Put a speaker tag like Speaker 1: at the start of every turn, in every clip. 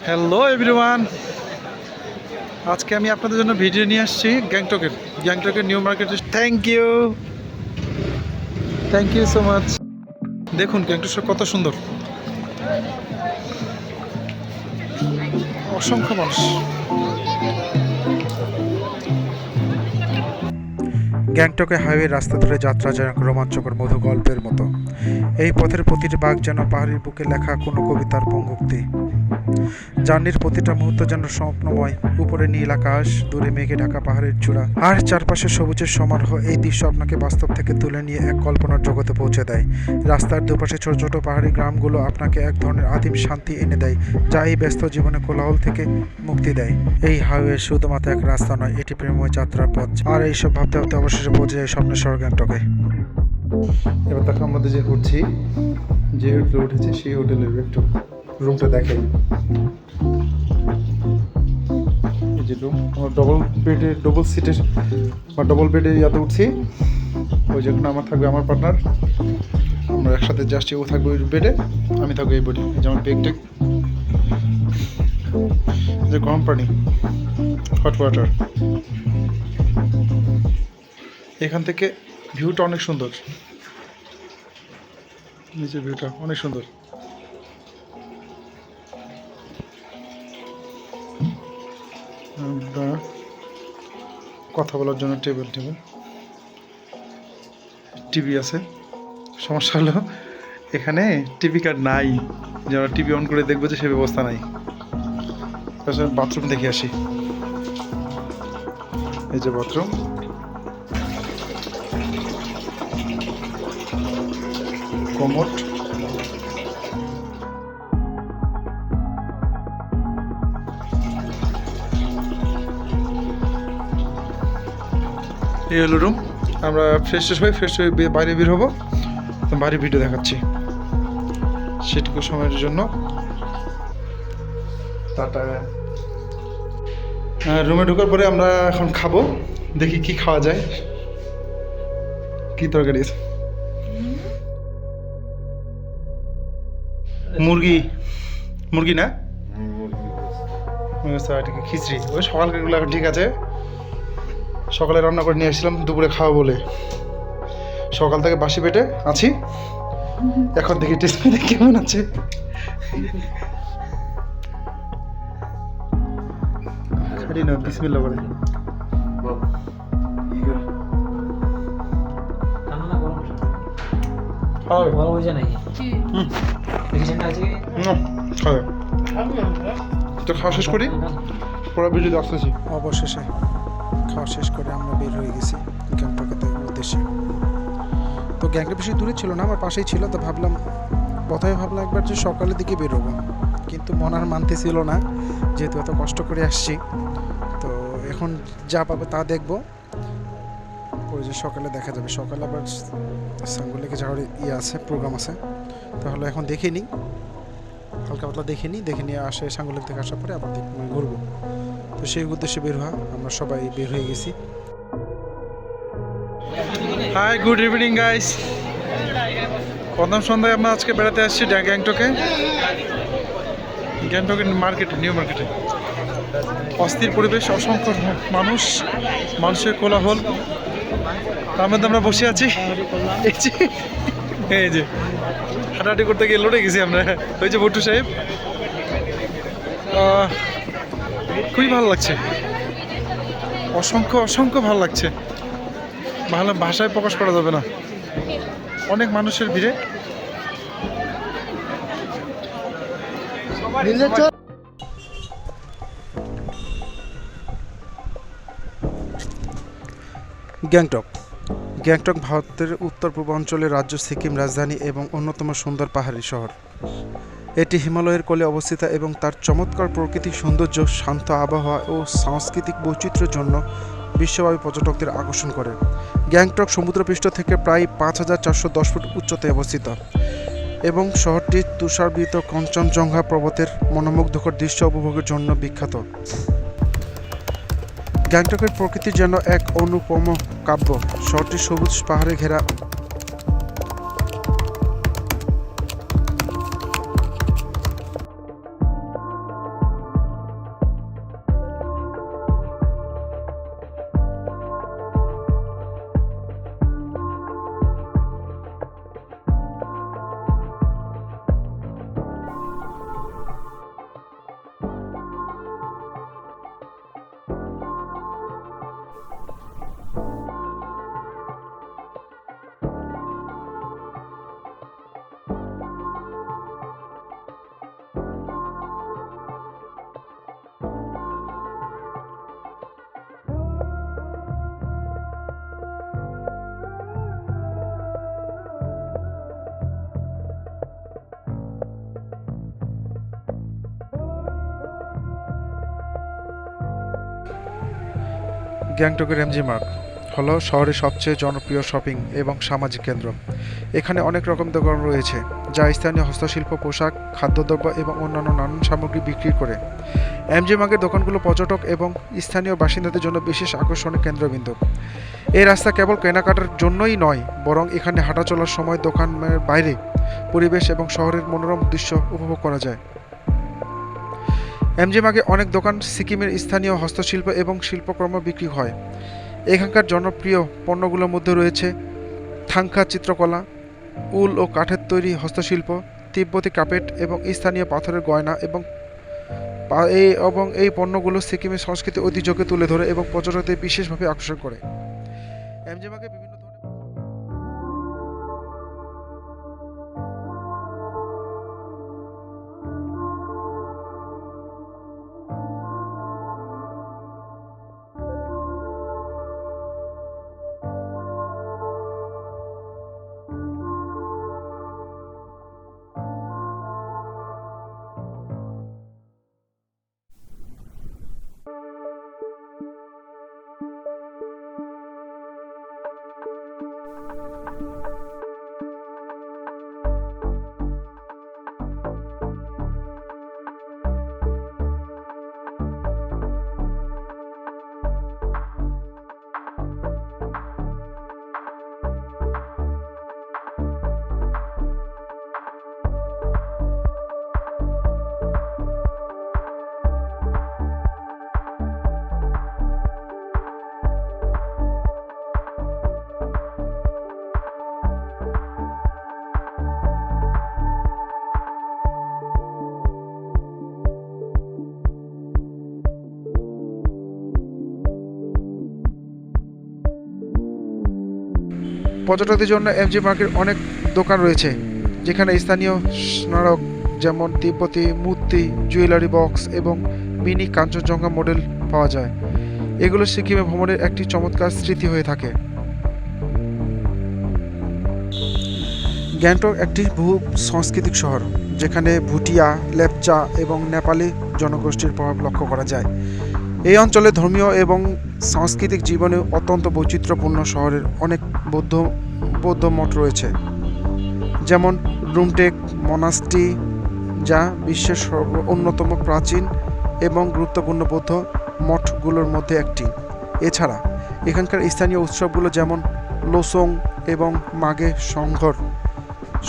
Speaker 1: Hello everyone, আজকে আমি আপনাদের জন্য ভিডিও নিয়ে আসছি গ্যাংটকের নিউ মার্কেটে। Thank you so much. দেখুন গ্যাংটক কত সুন্দর, অসংখ্য মানুষ।
Speaker 2: গ্যাংটকে হাইওয়ে রাস্তা ধরে যাত্রা যেন রোমাঞ্চকর মধু গল্পের মতো। এই পথের প্রতিটি বাঁক যেন পাহাড়ির বুকে লেখা কোনো কবিতার পঙ্গুক্তি। জার্নির প্রতিটা মুহূর্ত যেন স্বপ্নময়। উপরে নীল আকাশ, দূরে মেঘে ঢাকা পাহাড়ের চূড়া, আর চারপাশে সবুজের সমারোহ। এই দৃশ্য আপনাকে বাস্তব থেকে তুলে নিয়ে এক কল্পনার জগতে পৌঁছে দেয়। রাস্তার দুপাশে ছোট ছোট পাহাড়ি গ্রামগুলো আপনাকে এক ধরনের আদিম শান্তি এনে দেয়, যা এই ব্যস্ত জীবনে কোলাহল থেকে মুক্তি দেয়। এই হাইওয়ে শুধুমাত্র এক রাস্তা নয়, এটি প্রেমময় যাত্রার পথ। আর এইসব ভাবতে ভাবতে অবশেষে পৌঁছে যায় স্বপ্নের শহর গ্যাংটকে।
Speaker 1: এবার দেখো আমাদের যে ঘুরছি, যে হোটেলে উঠেছি সেই হোটেলের একটু রুমটা দেখাই। এই যে রুম, আমার ডবল সিটের বা ডবল বেডের ইয়াতে উঠছি। ওই যেখানে আমার থাকবে আমার পার্টনার, আমরা একসাথে যাচ্ছি। ও থাকবে ওই বেডে, আমি থাকবো এই বেডে। যেমন বেগ টেক, যে গরম পানি, হট ওয়াটার। এখান থেকে ভিউটা অনেক সুন্দর, নিচের ভিউটা অনেক সুন্দর। কথা বলার জন্য টেবিল টিভি আছে। সমস্যা হলো এখানে টিভি কার্ড নাই, যে আমরা টিভি অন করে দেখবো, যে সে ব্যবস্থা নাই। বাথরুম দেখে আসি। এই যে বাথরুম, কমোড, এই হলো রুম। আমরা ফ্রেশ হয়ে বাইরে বের হবো, বাইরে ভিডিও দেখাচ্ছি। সেটুকু সময়ের জন্য টাটা। রুমে ঢোকার পরে আমরা এখন খাবো, দেখি কি খাওয়া যায়। কি তরকারি আছে? মুরগি না, খিচড়ি। ওই সকালগুলো এখন ঠিক আছে, সকালে রান্না করে নিয়ে এসেছিলাম দুপুরে খাওয়া বলে। সকাল থেকে বাসি পেটে আছি, এখন দেখি টেস্ট করে কেমন আছে। বিসমিল্লাহ করে। তো খাওয়া শেষ করি, পরে ভিডিও আসতেছি।
Speaker 2: অবশেষে খাওয়া শেষ করে আমরা বের হয়ে গেছি গ্যাংটকের উদ্দেশ্যে। তো গ্যাংটক বেশি দূরে ছিল না, আমার পাশেই ছিল। তো প্রথমে ভাবলাম একবার যে সকালের দিকে বেরোবো, কিন্তু মন আর মানতেছিল না, যেহেতু এত কষ্ট করে আসছি। তো এখন যা পাবো তা দেখবো, ওই যে সকালে দেখা যাবে। সকালে আবার সাঙ্গুলেকে যাওয়ার আছে, প্রোগ্রাম আছে। তাহলে এখন দেখে নিই, হালকা পাতলা দেখে নিয়ে আসে। সাঙ্গুলেক থেকে আসার পরে আবার ঘুরবো। তো সেই উদ্দেশ্যে বের হওয়া, আমরা সবাই বের হয়ে গেছি।
Speaker 1: Hi, good evening guys. প্রথম সন্ধ্যায় আমরা আজকে বেড়াতে আসছি গ্যাংটকের নিউ মার্কেটে। অস্থির পরিবেশ, অসংখ্য মানুষের কোলাহল। তার মধ্যে আমরা বসে আছি। এই যে হাঁটাহাঁটি করতে গিয়ে লড়ে গেছি আমরা। ওই যে ভট্টু সাহেব, খুবই ভালো লাগছে, অসংখ্য ভালো লাগছে। ভাষায় প্রকাশ করা যাবে না, অনেক মানুষের ভিড়ে।
Speaker 2: গ্যাংটক ভারতের উত্তর পূর্বাঞ্চলের রাজ্য সিকিম রাজধানী এবং অন্যতম সুন্দর পাহাড়ি শহর। এটি হিমালয়ের কোলে অবস্থিত এবং তার চমৎকার প্রাকৃতিক সৌন্দর্য, শান্ত আবহাওয়া ও সাংস্কৃতিক বৈচিত্র্যের জন্য বিশ্বব্যাপী পর্যটকদের আকর্ষণ করে। গ্যাংটক সমুদ্রপৃষ্ঠ থেকে প্রায় 5410 ফুট উচ্চতায় অবস্থিত এবং শহরটি তুষারাবৃত কাঞ্চনজঙ্ঘা পর্বতের মনোমুগ্ধকর দৃশ্য উপভোগের জন্য বিখ্যাত। গ্যাংটকের প্রকৃতি যেন এক অনুপম কাব্য। শহরটি সবুজ পাহাড়ে ঘেরা গ্যাংটকের এমজি মার্গ হলো শহরের সবচেয়ে জনপ্রিয় শপিং এবং সামাজিক কেন্দ্র। এখানে অনেক রকম দোকান রয়েছে যা স্থানীয় হস্তশিল্প, পোশাক, খাদ্যদ্রব্য এবং অন্যান্য নানান সামগ্রী বিক্রি করে। এমজি মার্গের দোকানগুলো পর্যটক এবং স্থানীয় বাসিন্দাদের জন্য বিশেষ আকর্ষণের কেন্দ্রবিন্দু। এই রাস্তা কেবল কেনাকাটার জন্যই নয়, বরং এখানে হাঁটা চলার সময় দোকানের বাইরে পরিবেশ এবং শহরের মনোরম দৃশ্য উপভোগ করা যায়। এমজি মার্গে অনেক দোকান সিকিমের স্থানীয় হস্তশিল্প এবং শিল্পকর্ম বিক্রি হয়। এখানকার জনপ্রিয় পণ্যগুলোর মধ্যে রয়েছে থাংখা চিত্রকলা, উল ও কাঠের তৈরি হস্তশিল্প, তিব্বতী কার্পেট এবং স্থানীয় পাথরের গয়না এবং এই পণ্যগুলো সিকিমের সংস্কৃতি ঐতিহ্যকে তুলে ধরে এবং পর্যটকদের বিশেষভাবে আকর্ষণ করে। এমজি মার্গে বিভিন্ন ধরনের পর্যটকদের জন্য এমজি মার্গের অনেক দোকান রয়েছে যেখানে স্থানীয় স্মারক যেমন তিব্বতী মূর্তি, জুয়েলারি বক্স এবং মিনি কাঞ্চনজঙ্ঘা মডেল পাওয়া যায়। এগুলো সিকিমে ভ্রমণের একটি চমৎকার স্মৃতি হয়ে থাকে। গ্যাংটক একটি বহু সাংস্কৃতিক শহর যেখানে ভুটিয়া, লেপচা এবং নেপালি জনগোষ্ঠীর প্রভাব লক্ষ্য করা যায়। এই অঞ্চলে ধর্মীয় এবং সাংস্কৃতিক জীবনে অত্যন্ত বৈচিত্র্যপূর্ণ। শহরের অনেক বৌদ্ধ মঠ রয়েছে, যেমন রুমটেক মনাস্ট্রি, যা বিশ্বের অন্যতম প্রাচীন এবং গুরুত্বপূর্ণ বৌদ্ধ মঠগুলোর মধ্যে একটি। এছাড়া এখানকার স্থানীয় উৎসবগুলো যেমন লোসং এবং মাঘে সংঘর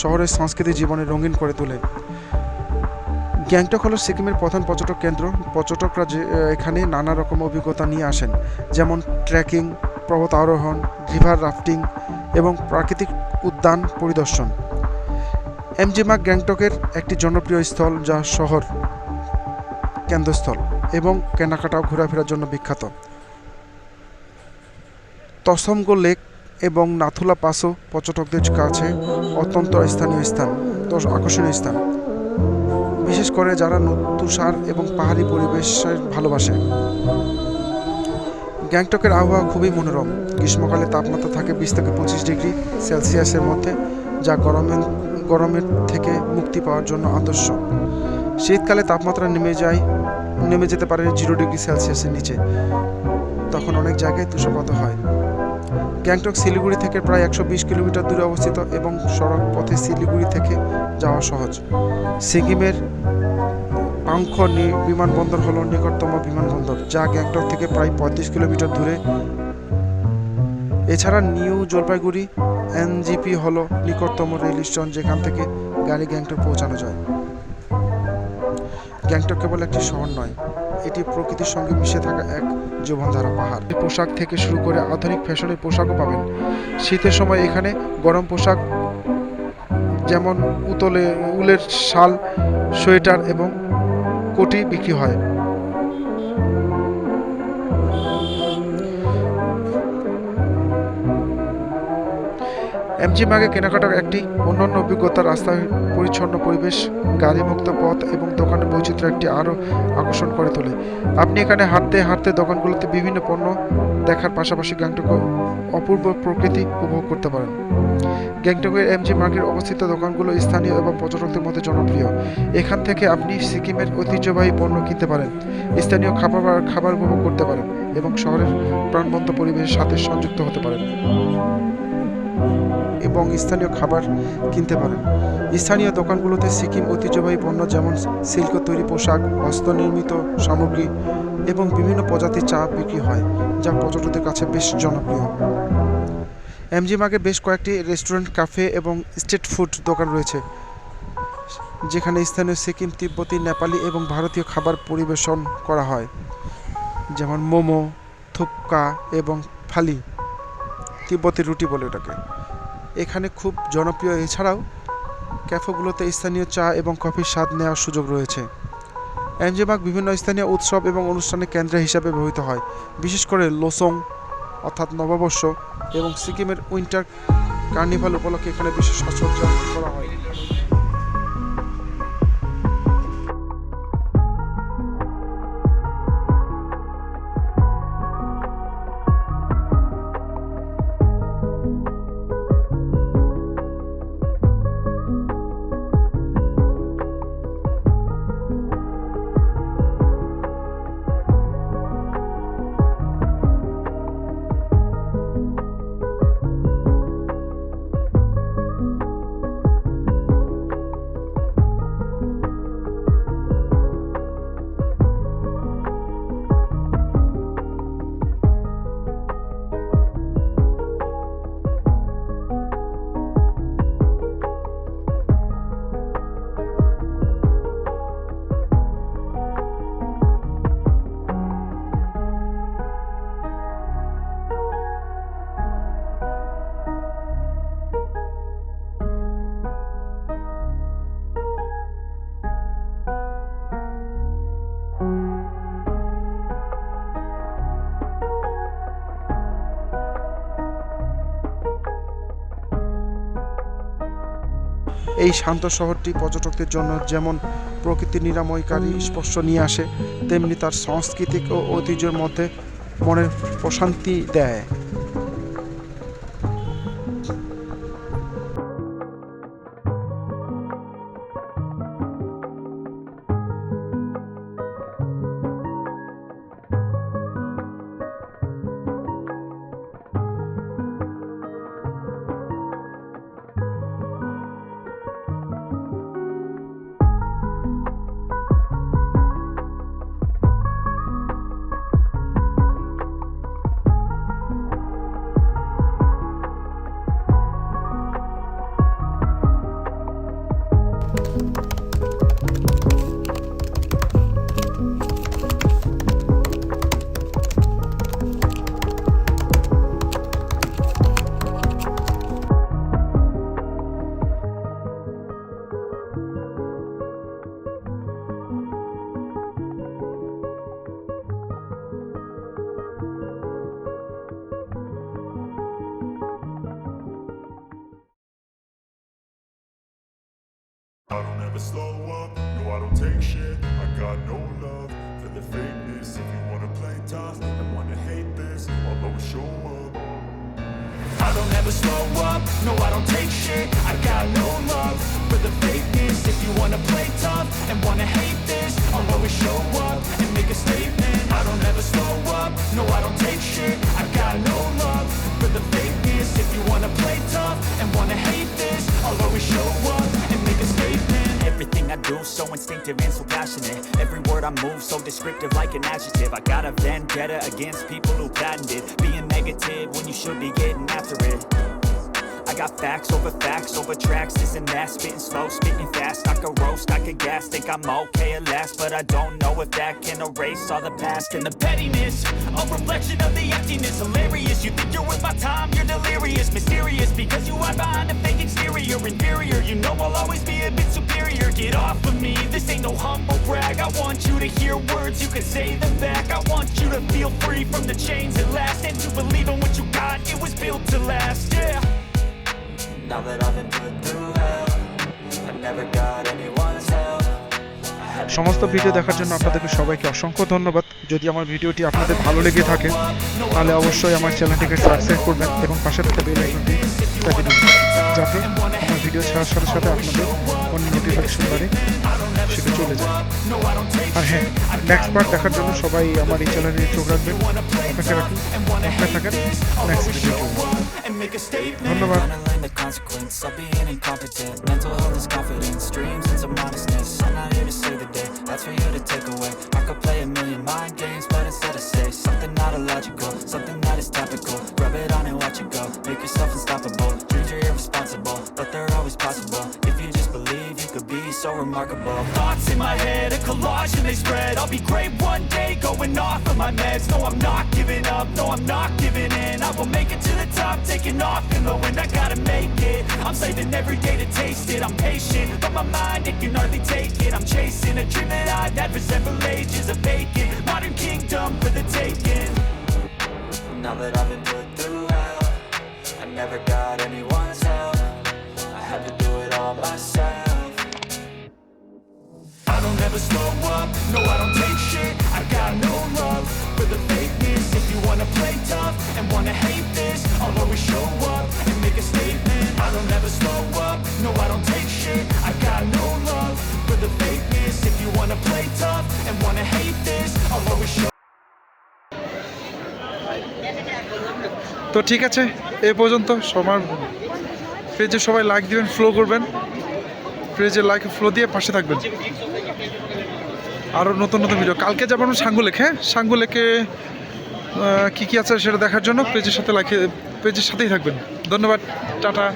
Speaker 2: শহরের সাংস্কৃতিক জীবনে রঙিন করে তোলে। গ্যাংটক হলো সিকিমের প্রধান পর্যটক কেন্দ্র। পর্যটকরা এখানে নানা রকম অভিজ্ঞতা নিয়ে আসেন, যেমন ট্রেকিং, পর্বত আরোহণ, রিভার রাফটিং এবং প্রাকৃতিক উদ্যান পরিদর্শন। এমজি মার্গ গ্যাংটকের একটি জনপ্রিয় স্থল যা শহর কেন্দ্রস্থল এবং কেনাকাটা ও ঘোরাফেরার জন্য বিখ্যাত। তসমগো লেক এবং নাথুলা পাসও পর্যটকদের কাছে অত্যন্ত আকর্ষণীয় স্থান, বিশেষ করে যারা তুষার এবং পাহাড়ি পরিবেশের ভালোবাসে। গ্যাংটকের আবহাওয়া খুবই মনোরম। গ্রীষ্মকালে তাপমাত্রা থাকে 20 থেকে 25 ডিগ্রি সেলসিয়াসের মধ্যে, যা গরমের থেকে মুক্তি পাওয়ার জন্য আদর্শ। শীতকালে তাপমাত্রা নেমে যেতে পারে 0 ডিগ্রি সেলসিয়াসের নিচে, তখন অনেক জায়গায় তুষারপাত হয়। গ্যাংটক শিলিগুড়ি থেকে প্রায় 120 কিলোমিটার দূরে অবস্থিত এবং সড়ক পথে শিলিগুড়ি থেকে যাওয়া সহজ। সিকিমের পাংখ বিমানবন্দর হল নিকটতম বিমানবন্দর, যা গ্যাংটক থেকে প্রায় 35 কিলোমিটার দূরে। এছাড়া নিউ জলপাইগুড়ি এনজিপি হল নিকটতম রেল স্টেশন, যেখান থেকে গাড়ি গ্যাংটক পৌঁছানো যায়। গ্যাংটক কেবল একটি শহর নয়, এটি প্রকৃতির সঙ্গে মিশে থাকা এক জীবনধারা। পাহাড় পোশাক থেকে শুরু করে আধুনিক ফ্যাশনের পোশাকও পাবেন। শীতের সময় এখানে গরম পোশাক যেমন উলের শাল, সোয়েটার এবং কোটি বিক্রি হয়। এমজি মার্গে কেনাকাটার একটি অন্যান্য অভিজ্ঞতা রাস্তায় পরিচ্ছন্ন পরিবেশ, গাড়িমুক্ত পথ এবং দোকানের বৈচিত্র্য একটি আরও আকর্ষণ করে তোলে। আপনি এখানে হাঁটতে হাঁটতে দোকানগুলোতে বিভিন্ন পণ্য দেখার পাশাপাশি গ্যাংটকের অপূর্ব প্রকৃতি উপভোগ করতে পারেন। গ্যাংটকের এমজি মার্গের অবস্থিত দোকানগুলো স্থানীয় এবং পর্যটকদের মধ্যে জনপ্রিয়। এখান থেকে আপনি সিকিমের ঐতিহ্যবাহী পণ্য কিনতে পারেন, স্থানীয় খাবার উপভোগ করতে পারেন এবং শহরের প্রাণবন্ত পরিবেশের সাথে সংযুক্ত হতে পারেন এবং স্থানীয় খাবার কিনতে পারেন। স্থানীয় দোকানগুলোতে সিকিম ঐতিহ্যবাহী পণ্য যেমন সিল্ক তৈরি পোশাক, হস্তনির্মিত সামগ্রী এবং বিভিন্ন প্রজাতির চা বিক্রি হয়, যা পর্যটকদের কাছে বেশ জনপ্রিয়। এমজি মার্গে বেশ কয়েকটি রেস্টুরেন্ট, ক্যাফে এবং স্ট্রিট ফুড দোকান রয়েছে, যেখানে স্থানীয় সিকিম, তিব্বতী, নেপালি এবং ভারতীয় খাবার পরিবেশন করা হয়, যেমন মোমো, থুপকা এবং ফালি, তিব্বতী রুটি বলে ওটাকে, এখানে খুব জনপ্রিয়। এছাড়াও ক্যাফেগুলোতে স্থানীয় চা এবং কফির স্বাদ নেওয়ার সুযোগ রয়েছে। এমজি মার্গ বিভিন্ন স্থানীয় উৎসব এবং অনুষ্ঠানের কেন্দ্র হিসাবে ব্যবহৃত হয়, বিশেষ করে লোসং অর্থাৎ নববর্ষ এবং সিকিমের উইন্টার কার্নিভাল উপলক্ষে এখানে বিশেষ সাজসজ্জা করা হয়। এই শান্ত শহরটি পর্যটকদের জন্য যেমন প্রকৃতির নিরাময়কারী স্পর্শ নিয়ে আসে, তেমনি তার সাংস্কৃতিক ও ঐতিহ্যের মধ্যে মনের প্রশান্তি দেয়।
Speaker 3: I don't ever slow up, no I don't take shit. I got no love for the fakeness. If you wanna play tough and wanna hate this, I'll always show up. I don't ever slow up, no I don't take shit. I got no love for the fakeness. If you wanna play tough and wanna hate this, I'll always show up and make a statement. I don't ever slow up, no I don't take shit. I got no love for the fakeness. If you wanna play tough and wanna hate this, I'll always show up and make a statement. Everything I do so instinctive and so passionate. Every word I move so descriptive like an adjective. I got a vendetta against people who patented being negative when you should be getting after it. I got facts over tracks, this and that, spitting slow, spitting fast. I could roast, I could gas, think I'm okay at last, but I don't know if that can erase all the past. And the pettiness, a reflection of the emptiness. Hilarious, you think you're worth my time, you're delirious. Mysterious, because you hide behind a fake exterior. Inferior, you know I'll always be a bit superior. Get off of me, this ain't no humble brag. I want you to hear words, you can say them back. I want you to feel free from the chains at last, and to believe in what you got, it was built to last, yeah.
Speaker 4: Now that I've been put through hell, I never got anyone's help.
Speaker 2: সমস্ত video দেখার জন্য আপনাদেরকে সবাইকে অসংখ্য ধন্যবাদ। যদি আমার ভিডিওটি আপনাদের ভালো লেগে থাকে তাহলে অবশ্যই আমার চ্যানেলটিকে সাবস্ক্রাইব করবেন এবং পাশে থাকা বেল আইকনটি চাপিয়ে দিন, যাতে আমার ভিডিও ছাড়ার সাথে সাথে আপনাদের অন্য নোটিফিকেশন বারে সেটা চলে যায়। আর হ্যাঁ, নেক্সট পার্ট দেখার জন্য সবাই আমার এই চ্যানেলে চোখ রাখবেন। অপেক্ষা থাকেন নেক্সট ভিডিও। ধন্যবাদ।
Speaker 4: Adrenaline, the consequence of being incompetent. Mental health is confidence, dreams and some honestness. I'm not here to save the day, that's for you to take away. I could play a million mind games, but instead I say something not illogical, something that is topical. Rub it on and watch it go, make yourself unstoppable. Dreams are irresponsible, but they're always possible. If you just believe, you could be so remarkable. Thoughts in my head, a collage and they spread. I'll be great one day, going off of my meds. No, I'm not giving up, no, I'm not giving in. I will make it to the top, taking off in the wind. I gotta make it, I'm saving every day to taste it. I'm patient, but my mind, it can hardly take it. I'm chasing a dream that I've had for several ages, a vacant modern kingdom for the taking. Now that I've been put through hell, I never got anyone's help. I had to do it all myself. I don't ever slow up, no I don't take shit. I got no love for the fakeness. If you wanna play tough and wanna hate this, I'll always show up and make a statement. I don't ever slow up, no I don't take shit. I got no love for the fakeness. If you wanna play tough and wanna hate this, I'll always show.
Speaker 1: তো ঠিক আছে, এই পর্যন্ত। সবার পেজে সবাই like দিবেন, follow করবেন, পেজে লাইক ফলো দিয়ে পাশে থাকবেন। আরও নতুন নতুন ভিডিও কালকে যাবেন সাঙ্গুলেক। হ্যাঁ, সাঙ্গুলেকে কী কী আছে সেটা দেখার জন্য পেজের সাথে পেজের সাথেই থাকবেন। ধন্যবাদ, টাটা।